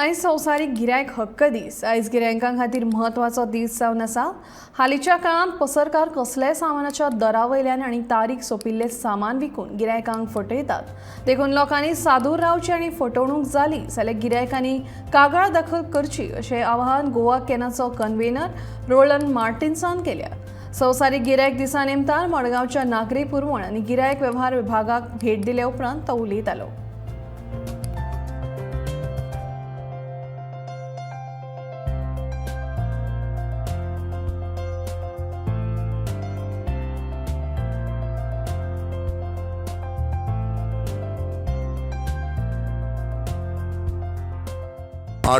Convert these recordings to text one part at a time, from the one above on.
आयज संवसारीक गिरायक हक्क दीस। आयज गिरायकां खातीर म्हत्वाचो दीस जावन आसा। हालींच्या काळांत पसरकार कसल्याय सामानाच्या दरावयल्यान आनी तारीख सोंपिल्लें सामान विकून गिरायकांक फटयतात। देखून लोकांनी सादूर रावचें आनी फटवणूक जाली जाल्यार गिरायकांनी कागाळ दाखल करची अशें आवाहन गोवा कॅनाचो कन्व्हेनर रोलंड मार्टिन्सान केल्या। संवसारीक गिरायक दिसा निमतान मडगांवच्या नागरी पुरवण आनी गिरायक वेव्हार विभागाक भेट दिले उपरांत तो उलयतालो।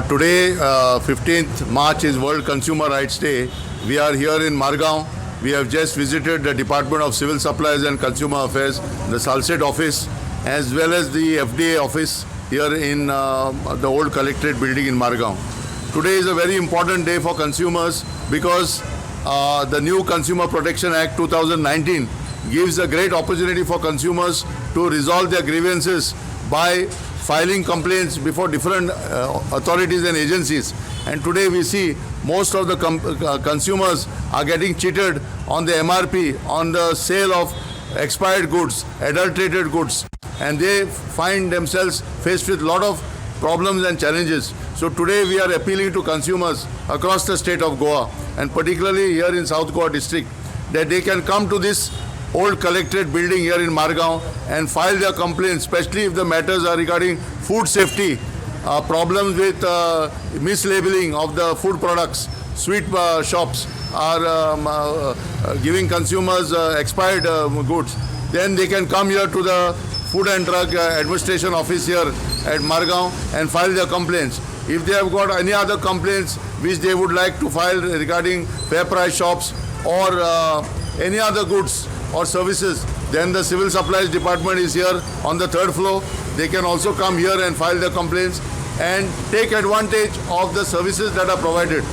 Today, 15th March is World Consumer Rights Day. We are here in Margaon. We have just visited the Department of Civil Supplies and Consumer Affairs, the Salsed office, as well as the FDA office here in the old collectorate building in Margaon. Today is a very important day for consumers because the new Consumer Protection Act 2019 gives a great opportunity for consumers to resolve their grievances by filing complaints before different authorities and agencies. And today we see most of the consumers are getting cheated on the MRP, on the sale of expired goods, adulterated goods, and they find themselves faced with a lot of problems and challenges. So today we are appealing to consumers across the state of Goa, and particularly here in South Goa district, that they can come to this old collectorate building here in Margaon and file their complaints, especially if the matters are regarding food safety, problems with mislabeling of the food products. Sweet shops are giving consumers expired goods. Then they can come here to the Food and Drug Administration office here at Margaon and file their complaints. If they have got any other complaints which they would like to file regarding fair price shops or any other goods or services, then the Civil Supplies Department is here on the 3rd floor. They can also come here and file their complaints and take advantage of the services that are provided.